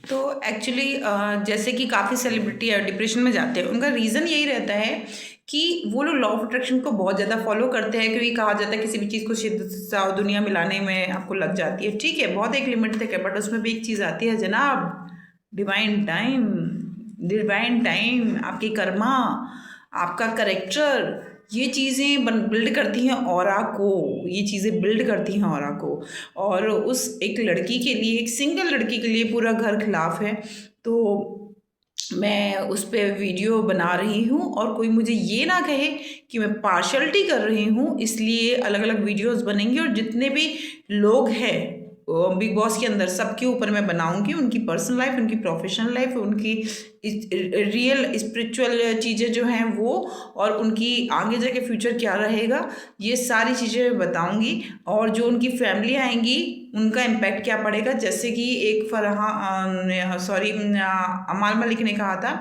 तो एक्चुअली जैसे कि काफ़ी सेलिब्रिटी डिप्रेशन में जाते हैं, उनका रीज़न यही रहता है कि वो लोग लॉ ऑफ अट्रैक्शन को बहुत ज़्यादा फॉलो करते हैं, क्योंकि कहा जाता है किसी भी चीज़ को शिद्दत से चाहो दुनिया मिलाने में आपको लग जाती है। ठीक है, बहुत एक लिमिट तक है, बट उसमें भी एक चीज़ आती है जनाब, डिवाइन टाइम। डिवाइन टाइम, आपकी कर्मा, आपका करेक्टर, ये चीज़ें बिल्ड करती हैं ऑरा को। ये चीज़ें बिल्ड करती हैं ऑरा को। और उस एक लड़की के लिए, एक सिंगल लड़की के लिए पूरा घर खिलाफ है। तो मैं उस पे वीडियो बना रही हूँ, और कोई मुझे ये ना कहे कि मैं पार्शलिटी कर रही हूँ, इसलिए अलग अलग वीडियोस बनेंगी। और जितने भी लोग हैं बिग बॉस के अंदर, सबके ऊपर मैं बनाऊंगी उनकी पर्सनल लाइफ, उनकी प्रोफेशनल लाइफ, उनकी रियल स्पिरिचुअल चीज़ें जो हैं वो, और उनकी आगे जाके फ्यूचर क्या रहेगा, ये सारी चीज़ें मैं बताऊंगी। और जो उनकी फैमिली आएंगी उनका इम्पैक्ट क्या पड़ेगा। जैसे कि एक अमाल मलिक ने कहा था,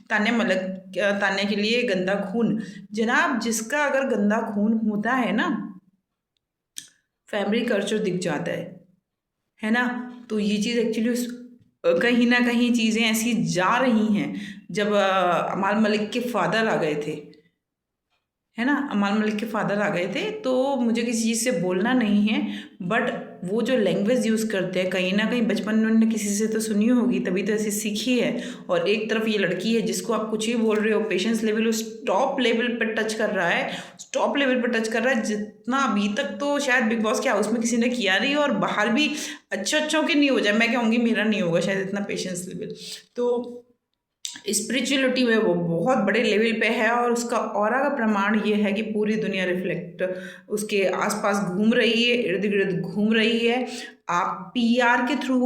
तान्या के लिए गंदा खून। जनाब, जिसका अगर गंदा खून होता है ना, फैमिली कल्चर दिख जाता है ना। तो ये चीज़ एक्चुअली कहीं ना कहीं चीज़ें ऐसी जा रही हैं। जब अमाल मलिक के फादर आ गए थे, है ना, अमाल मलिक के फादर आ गए थे, तो मुझे किसी चीज़ से बोलना नहीं है, बट वो जो लैंग्वेज यूज़ करते हैं, कहीं ना कहीं बचपन में उन्होंने किसी से तो सुनी होगी, तभी तो ऐसी सीखी है। और एक तरफ ये लड़की है जिसको आप कुछ ही बोल रहे हो, पेशेंस लेवल उस टॉप लेवल पर टच कर रहा है, टॉप लेवल पर टच कर रहा है, जितना अभी तक तो शायद बिग बॉस के हाउस में किसी ने किया नहीं। और बाहर भी अच्छों के नहीं हो जाए, मैं कहूँगी मेरा नहीं होगा शायद इतना पेशेंस लेवल। तो स्पिरिचुअलिटी में वो बहुत बड़े लेवल पे है, और उसका ऑरा का प्रमाण ये है कि पूरी दुनिया रिफ्लेक्ट उसके आसपास घूम रही है, इर्द गिर्द घूम रही है। आप पीआर के थ्रू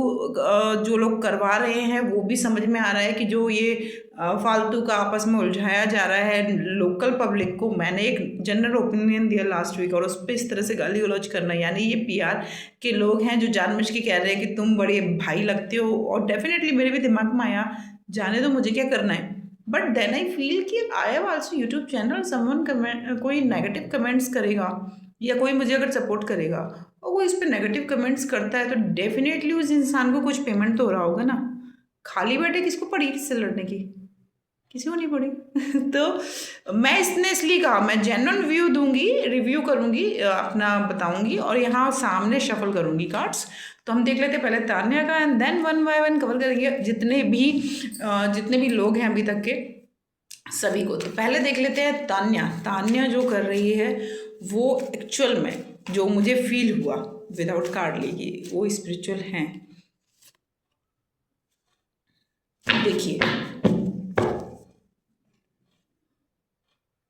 जो लोग करवा रहे हैं, वो भी समझ में आ रहा है कि जो ये फालतू का आपस में उलझाया जा रहा है लोकल पब्लिक को। मैंने एक जनरल ओपिनियन दिया लास्ट वीक, और उस पर इस तरह से गाली गलौज करना, यानी ये पीआर के लोग हैं जो जानबूझ के कह रहे हैं कि तुम बड़े भाई लगते हो। और डेफिनेटली मेरे भी दिमाग में आया, जाने दो, मुझे क्या करना है। बट देन आई फील कि I have also YouTube channel, someone comment, कोई नेगेटिव कमेंट्स करेगा या कोई मुझे अगर सपोर्ट करेगा, और वो इस पर नेगेटिव कमेंट्स करता है, तो डेफिनेटली उस इंसान को कुछ पेमेंट तो हो रहा होगा ना। खाली बैठे किसको पड़ी किससे लड़ने की, किसी को नहीं पड़ी। तो मैं इसने इसलिए कहा, मैं जेन्युइन व्यू दूंगी, रिव्यू करूंगी, अपना बताऊंगी, और यहाँ सामने शफल करूंगी कार्ड्स। तो हम देख लेते हैं पहले तान्या का, and then one by one cover करेंगे जितने भी लोग हैं अभी तक के सभी को। तो पहले देख लेते हैं तान्या जो कर रही है वो एक्चुअल में जो मुझे फील हुआ विदाउट कार्ड लेके, वो स्पिरिचुअल हैं। देखिए,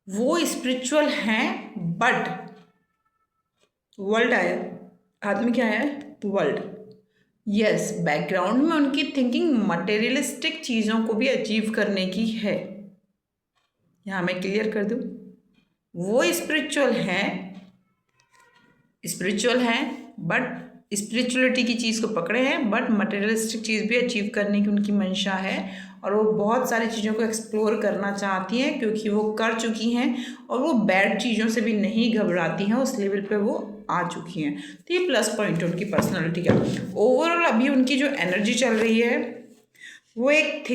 वो स्पिरिचुअल हैं, बट वर्ल्ड आया, हाथ में क्या आया है, वर्ल्ड। यस, बैकग्राउंड में उनकी थिंकिंग मटेरियलिस्टिक चीज़ों को भी अचीव करने की है। यहाँ मैं क्लियर कर दूँ, वो स्पिरिचुअल हैं, बट स्पिरिचुअलिटी की चीज़ को पकड़े हैं, बट मटेरियलिस्टिक चीज़ भी अचीव करने की उनकी मंशा है। और वो बहुत सारी चीज़ों को एक्सप्लोर करना चाहती हैं, क्योंकि वो कर चुकी हैं, और वो बैड चीज़ों से भी नहीं घबराती हैं, उस लेवल पे वो आ चुकी हैं। तो ये प्लस पॉइंट है उनकी पर्सनालिटी का। ओवरऑल अभी उनकी जो एनर्जी चल रही है वो एक